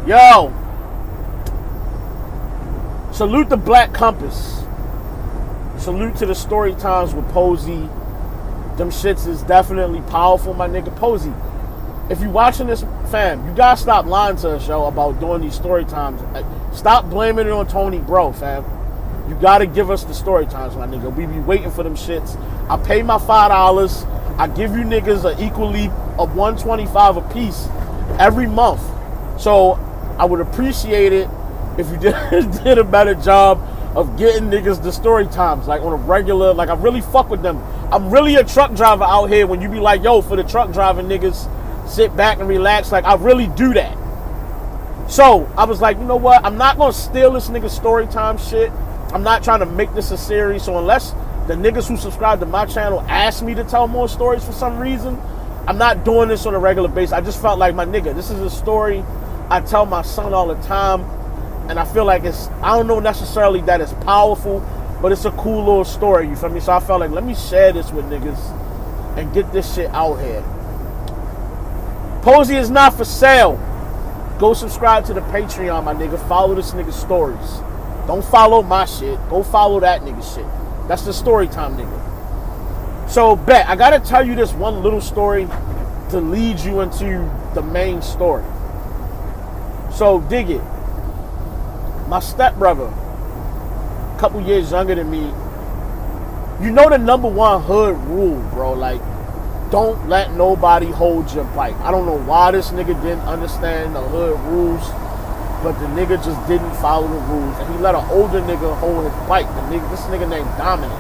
Yo, salute the Black Compass. Salute to the story times with Posey. Them shits is definitely powerful, my nigga. Posey, if you watching this, fam, you gotta stop lying to us, yo, about doing these story times. Stop blaming it on Tony, bro, fam. You gotta give us the story times, my nigga. We be waiting for them shits. I pay my $5. I give you niggas an equally of $125 a piece every month. So I would appreciate it if you did a better job of getting niggas the story times, like on a regular, like I really fuck with them. I'm really a truck driver out here when you be like, yo, for the truck driving niggas, sit back and relax. Like I really do that. So I was like, you know what? I'm not gonna steal this nigga story time shit. I'm not trying to make this a series. So unless the niggas who subscribe to my channel ask me to tell more stories for some reason, I'm not doing this on a regular basis. I just felt like, my nigga, this is a story I tell my son all the time. And I feel like I don't know necessarily that it's powerful, but it's a cool little story, you feel me? So I felt like, let me share this with niggas and get this shit out here. Posey is not for sale. Go subscribe to the Patreon, my nigga. Follow this nigga's stories. Don't follow my shit. Go follow that nigga shit. That's the story time, nigga. So, bet, I gotta tell you this one little story to lead you into the main story. So, dig it. My stepbrother, a couple years younger than me, you know the number one hood rule, bro. Like, don't let nobody hold your bike. I don't know why this nigga didn't understand the hood rules, but the nigga just didn't follow the rules. And he let an older nigga hold his bike. This nigga named Dominic.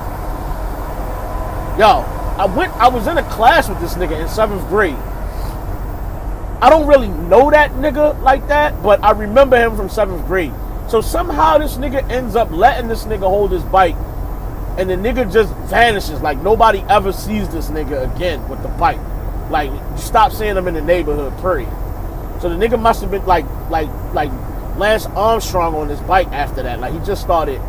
Yo, I was in a class with this nigga in 7th grade. I don't really know that nigga like that, but I remember him from 7th grade. So somehow this nigga ends up letting this nigga hold his bike, and the nigga just vanishes. Like nobody ever sees this nigga again with the bike. Like you stop seeing him in the neighborhood, period. So the nigga must have been like Lance Armstrong on his bike after that. Like he just started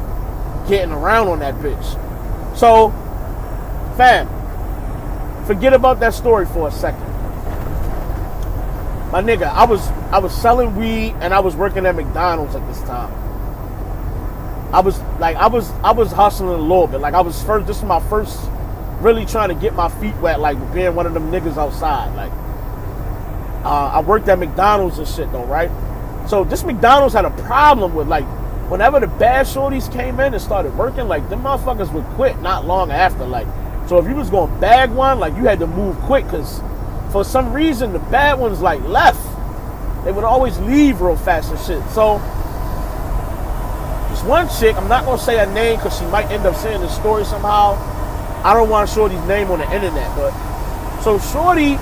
getting around on that bitch. So, fam, forget about that story for a second. My nigga, I was selling weed and I was working at McDonald's at this time. I was hustling a little bit. Like this is my first really trying to get my feet wet, like being one of them niggas outside. Like I worked at McDonald's and shit though, right? So this McDonald's had a problem with, like, whenever the bad shorties came in and started working, like them motherfuckers would quit not long after. Like, so if you was gonna bag one, like you had to move quick, cause for some reason, the bad ones, like, left. They would always leave real fast and shit. So, this one chick, I'm not going to say her name because she might end up saying the story somehow. I don't want Shorty's name on the internet, but... So, Shorty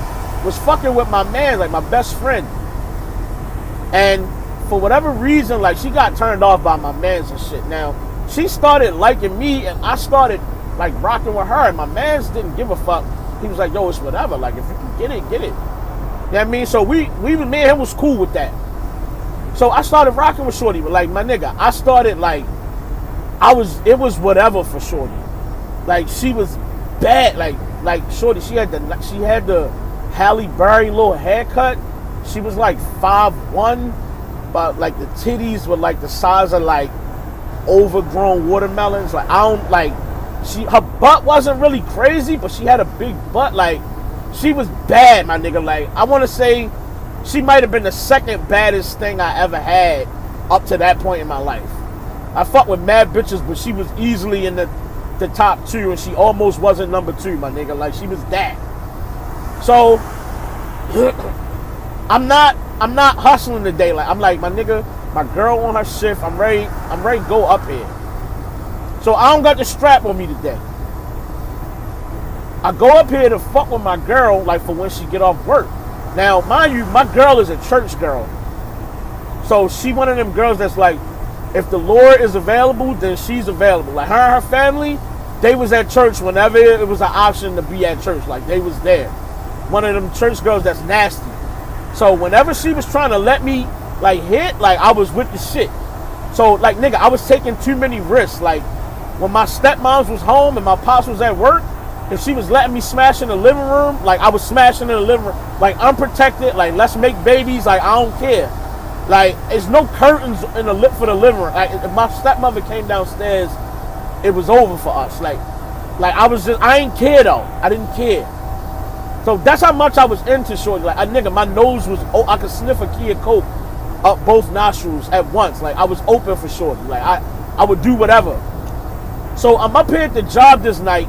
was fucking with my man, like, my best friend. And for whatever reason, like, she got turned off by my mans and shit. Now, she started liking me, and I started, like, rocking with her, and my mans didn't give a fuck. He was like, yo, it's whatever. Like, if you can get it, get it. You know what I mean? So me and him was cool with that. So I started rocking with Shorty. But, like, my nigga, I started, like, it was whatever for Shorty. Like, she was bad. Like Shorty, she had the Halle Berry little haircut. She was, like, 5'1", but, like, the titties were, like, the size of, like, overgrown watermelons. Like, her butt wasn't really crazy, but she had a big butt. Like, she was bad, my nigga. Like, I want to say she might have been the second baddest thing I ever had up to that point in my life. I fucked with mad bitches, but she was easily in the top 2, and she almost wasn't number 2, my nigga. Like, she was that. So, I'm not hustling today. Like, I'm like, my nigga, my girl on her shift. I'm ready to go up here. So I don't got the strap on me today. I go up here to fuck with my girl, like, for when she get off work. Now, mind you, my girl is a church girl. So she one of them girls that's like, if the Lord is available, then she's available. Like, her and her family, they was at church whenever it was an option to be at church. Like, they was there. One of them church girls that's nasty. So whenever she was trying to let me, like, hit, like, I was with the shit. So, like, nigga, I was taking too many risks. Like, when my stepmoms was home and my pops was at work, if she was letting me smash in the living room, like, I was smashing in the living room, like, unprotected, like, let's make babies, like, I don't care. Like, there's no curtains in the lip for the living room. Like, if my stepmother came downstairs, it was over for us. Like I ain't care though. I didn't care. So that's how much I was into shorty. Like, my nose was, I could sniff a key of coke up both nostrils at once. Like, I was open for shorty. Like, I would do whatever. So I'm up here at the job this night,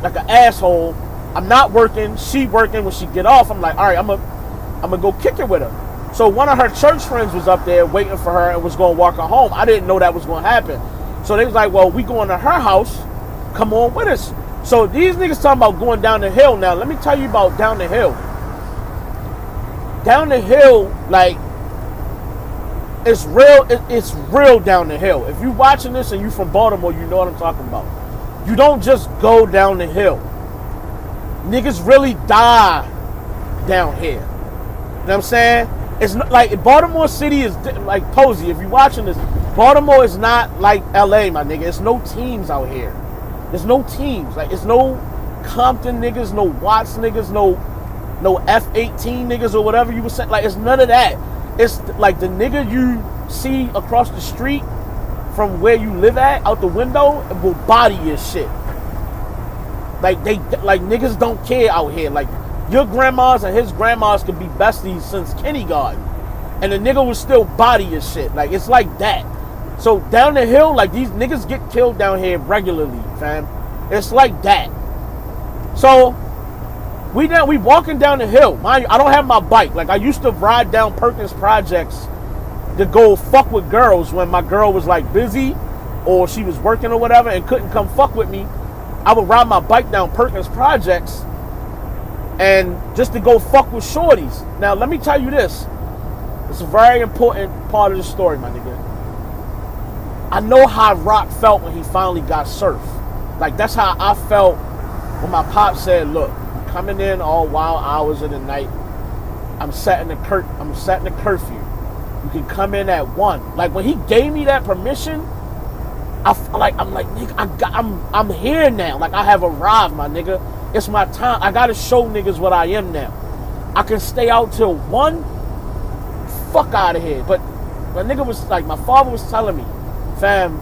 like an asshole. I'm not working. She working. When she get off, I'm like, all right, I'm gonna go kick it with her. So one of her church friends was up there waiting for her and was gonna walk her home. I didn't know that was gonna happen. So they was like, well, we going to her house. Come on with us. So these niggas talking about going down the hill. Now, let me tell you about down the hill. Down the hill, like, it's real down the hill. If you watching this and you from Baltimore, you know what I'm talking about. You don't just go down the hill. Niggas really die down here. You know what I'm saying? It's not like Baltimore City is like Posey. If you're watching this, Baltimore is not like LA, my nigga. It's no teams out here. There's no teams. Like, it's no Compton niggas, no Watts niggas, no F-18 niggas or whatever you were saying. Like, it's none of that. It's like the nigga you see across the street from where you live at, out the window, will body your shit. Like, niggas don't care out here. Like, your grandmas and his grandmas could be besties since kindergarten, and the nigga will still body your shit. Like, it's like that. So down the hill, like, these niggas get killed down here regularly, fam. It's like that. So we walking down the hill. Mind you, I don't have my bike. Like, I used to ride down Perkins Projects to go fuck with girls when my girl was like busy or she was working or whatever and couldn't come fuck with me. I would ride my bike down Perkins Projects and just to go fuck with shorties. Now, let me tell you this. It's a very important part of the story, my nigga. I know how Rock felt when he finally got surf. Like, that's how I felt when my pop said, look, coming in all wild hours of the night, I'm setting the curfew. You can come in at 1. Like, when he gave me that permission, I'm like, nigga, I'm here now. Like, I have arrived, my nigga. It's my time. I gotta show niggas what I am now. I can stay out till 1. Fuck out of here. But my nigga was like, my father was telling me, fam,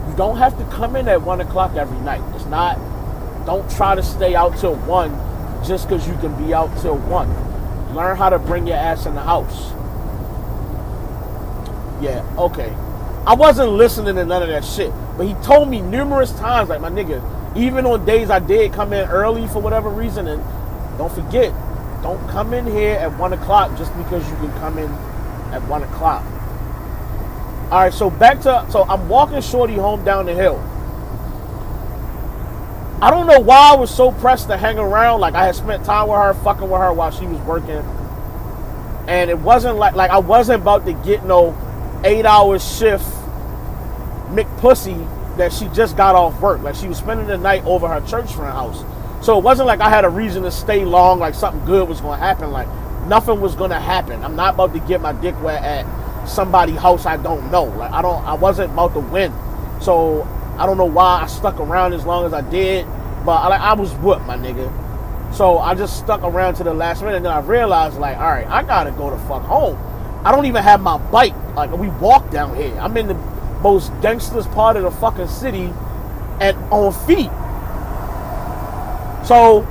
you don't have to come in at 1 o'clock every night. It's not, don't try to stay out till 1 just because you can be out till 1. Learn how to bring your ass in the house. Yeah, okay. I wasn't listening to none of that shit. But he told me numerous times, like, my nigga, even on days I did come in early for whatever reason, and don't forget, don't come in here at 1 o'clock just because you can come in at 1 o'clock. All right, so I'm walking shorty home down the hill. I don't know why I was so pressed to hang around. Like, I had spent time with her, fucking with her while she was working. And it wasn't like I wasn't about to get no 8-hour shift McPussy that she just got off work. Like, she was spending the night over her church friend house. So it wasn't like I had a reason to stay long, like something good was going to happen. Like, nothing was going to happen. I'm not about to get my dick wet at somebody's house I don't know. Like, I wasn't about to win. So I don't know why I stuck around as long as I did, but I was whooped, my nigga. So I just stuck around to the last minute, and then I realized, like, all right, I gotta go the fuck home. I don't even have my bike. Like, we walk down here. I'm in the most gangsterest part of the fucking city and on feet. So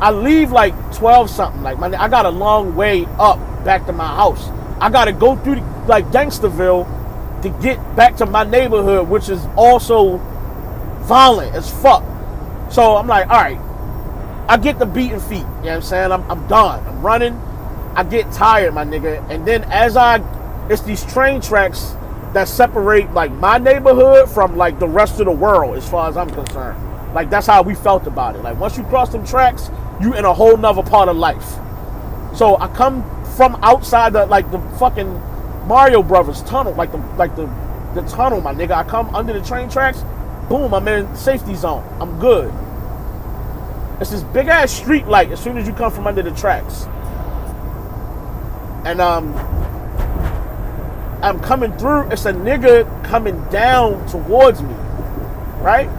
I leave like 12 something. Like, I got a long way up back to my house. I gotta go through like Gangsterville to get back to my neighborhood, which is also violent as fuck. So I'm like, all right, I get the beating feet. You know what I'm saying? I'm done. I'm running. I get tired, my nigga. And then it's these train tracks that separate like my neighborhood from like the rest of the world as far as I'm concerned. Like, that's how we felt about it. Like, once you cross them tracks, you in a whole nother part of life. So I come from outside the fucking Mario Brothers tunnel, like the tunnel, my nigga. I come under the train tracks, boom, I'm in safety zone. I'm good. It's this big ass street light as soon as you come from under the tracks. And I'm coming through, it's a nigga coming down towards me. Right?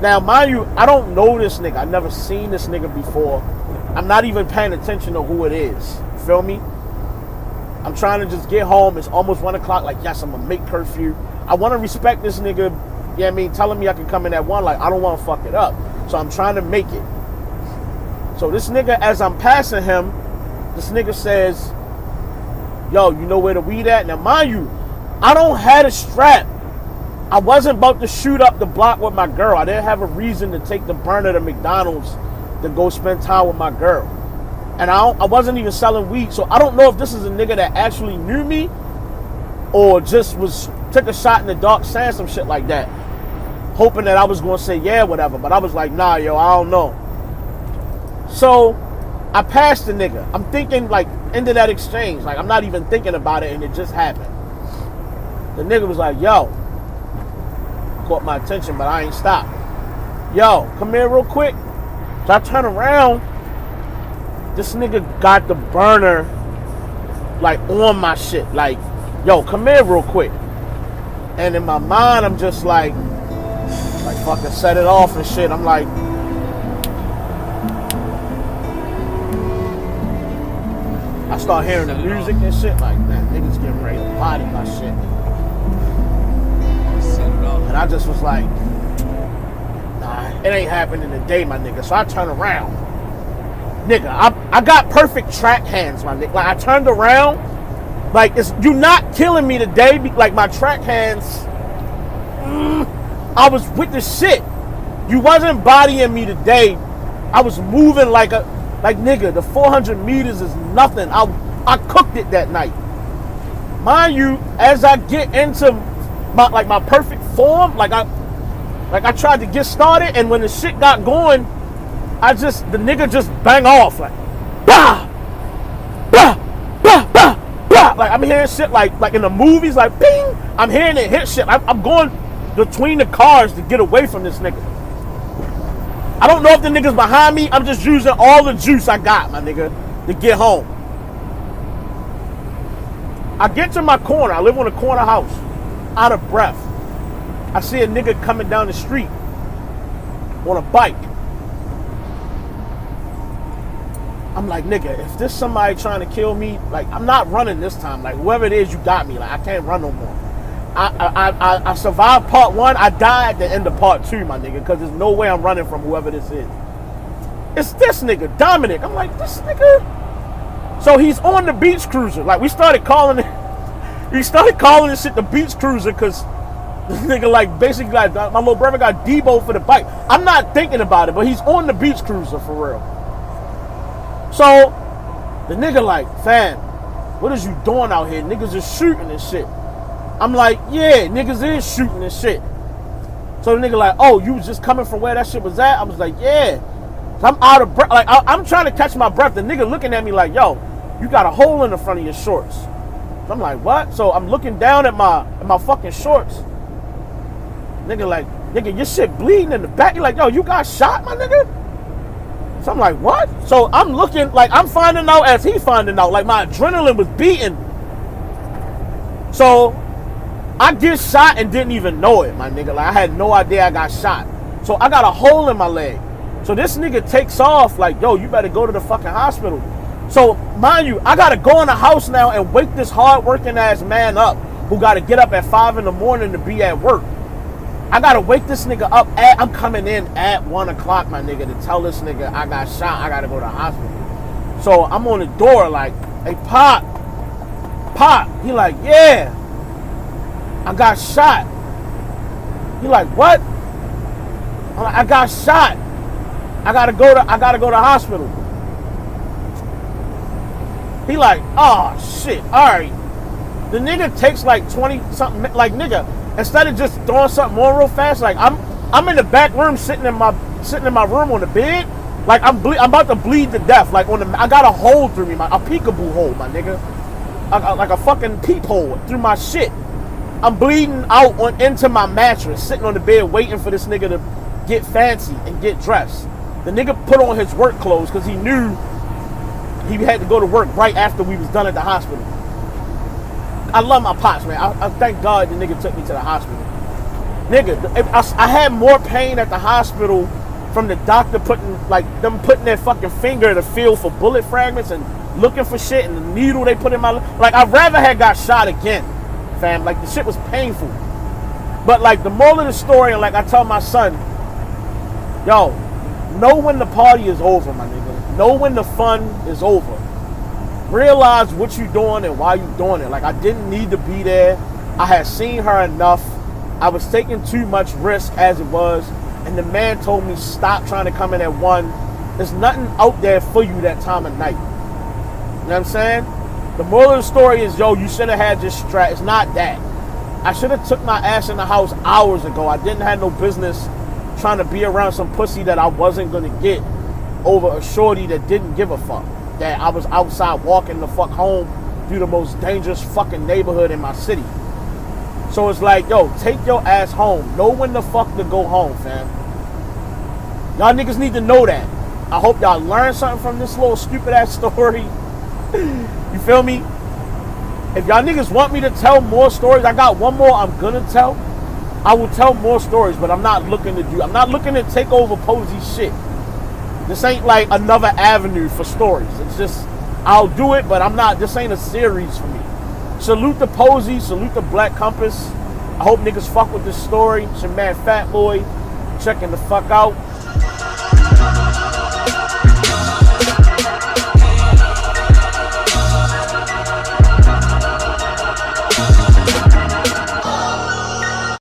Now, mind you, I don't know this nigga. I've never seen this nigga before. I'm not even paying attention to who it is. You feel me? I'm trying to just get home. It's almost 1 o'clock. Like, yes, I'm gonna make curfew. I want to respect this nigga. You know what I mean? Telling me I can come in at 1. Like, I don't want to fuck it up. So I'm trying to make it. So this nigga, as I'm passing him, this nigga says, yo, you know where the weed at? Now, mind you, I don't have a strap. I wasn't about to shoot up the block with my girl. I didn't have a reason to take the burner to McDonald's to go spend time with my girl. And I wasn't even selling weed. So I don't know if this is a nigga that actually knew me or just took a shot in the dark saying some shit like that, hoping that I was going to say yeah, whatever. But I was like, nah, yo, I don't know. So I passed the nigga. I'm thinking, like, into that exchange. Like, I'm not even thinking about it, and it just happened. The nigga was like, yo, caught my attention, but I ain't stopped. Yo, come here real quick. So I turn around. This nigga got the burner, like, on my shit. Like, yo, come here real quick. And in my mind, I'm just like fucking set it off and shit. I'm like, I start hearing the music and shit. Like, man, niggas getting ready to body my shit. And I just was like, nah, it ain't happening today, my nigga. So I turn around. Nigga, I got perfect track hands, my nigga. Like, I turned around, like, you not killing me today. Like, my track hands, I was with the shit. You wasn't bodying me today. I was moving like nigga, the 400 meters is nothing. I cooked it that night. Mind you, as I get into my perfect form, like I tried to get started, and when the shit got going, the nigga just bang off, like, bah, bah, bah, bah, bah. Like, I'm hearing shit like in the movies, like, bing. I'm hearing it hit shit. I'm going between the cars to get away from this nigga. I don't know if the nigga's behind me. I'm just using all the juice I got, my nigga, to get home. I get to my corner. I live on a corner house, out of breath. I see a nigga coming down the street on a bike. I'm like, nigga, if there's somebody trying to kill me, like, I'm not running this time. Like, whoever it is, you got me. Like, I can't run no more. I survived part 1. I died at the end of part 2, my nigga, because there's no way I'm running from whoever this is. It's this nigga, Dominic. I'm like, this nigga. So he's on the beach cruiser. Like, we started calling this shit the beach cruiser because this nigga, like, basically, like, my little brother got Debo for the bike. I'm not thinking about it, but he's on the beach cruiser for real. So the nigga like, fam, what is you doing out here? Niggas is shooting and shit. I'm like, yeah, niggas is shooting and shit. So the nigga like, oh, you was just coming from where that shit was at? I was like, yeah. So I'm out of breath. Like, I'm trying to catch my breath. The nigga looking at me like, yo, you got a hole in the front of your shorts. So I'm like, what? So I'm looking down at my fucking shorts. Nigga like, nigga, your shit bleeding in the back. You like, yo, you got shot, my nigga? So I'm like, what? So I'm looking, like, I'm finding out as he finding out. Like, my adrenaline was beating. So I get shot and didn't even know it, my nigga. Like, I had no idea I got shot. So I got a hole in my leg. So this nigga takes off like, yo, you better go to the fucking hospital. So, mind you, I got to go in the house now and wake this hard-working ass man up who got to get up at 5 in the morning to be at work. I got to wake this nigga up I'm coming in at 1 o'clock, my nigga, to tell this nigga I got shot. I got to go to the hospital. So I'm on the door like, hey, Pop. He like, yeah, I got shot. He like, what? I'm like, I got shot. I gotta go to the hospital. He like, oh shit, alright. The nigga takes like 20 something, like, nigga, instead of just throwing something on real fast, like, I'm in the back room sitting in my room on the bed, like, I'm about to bleed to death. Like, I got a hole through me, a peekaboo hole, my nigga. Like a fucking peephole through my shit. I'm bleeding out into my mattress, sitting on the bed waiting for this nigga to get fancy and get dressed. The nigga put on his work clothes because he knew he had to go to work right after we was done at the hospital. I love my pops, man. I thank God the nigga took me to the hospital. Nigga, I had more pain at the hospital from the doctor putting their fucking finger to feel for bullet fragments and looking for shit, and the needle they put in my, like, I'd rather had got shot again, fam. Like, the shit was painful. But, like, the moral of the story, and like I tell my son, yo, know when the party is over, my nigga. Know when the fun is over. Realize what you doing and why you doing it. Like, I didn't need to be there. I had seen her enough. I was taking too much risk as it was. And the man told me, stop trying to come in at 1. There's nothing out there for you that time of night. You know what I'm saying? The moral of the story is, yo, you should have had your strap. It's not that. I should have took my ass in the house hours ago. I didn't have no business trying to be around some pussy that I wasn't going to get over a shorty that didn't give a fuck. That I was outside walking the fuck home through the most dangerous fucking neighborhood in my city. So it's like, yo, take your ass home. Know when the fuck to go home, fam. Y'all niggas need to know that. I hope y'all learn something from this little stupid ass story. You feel me? If y'all niggas want me to tell more stories, I got one more I'm gonna tell. I will tell more stories, but I'm not looking to take over Posey's shit. This ain't like another avenue for stories. It's just, I'll do it, but I'm not, this ain't a series for me. Salute to Posey, salute to Black Compass. I hope niggas fuck with this story. It's your man Fat Boy, checking the fuck out.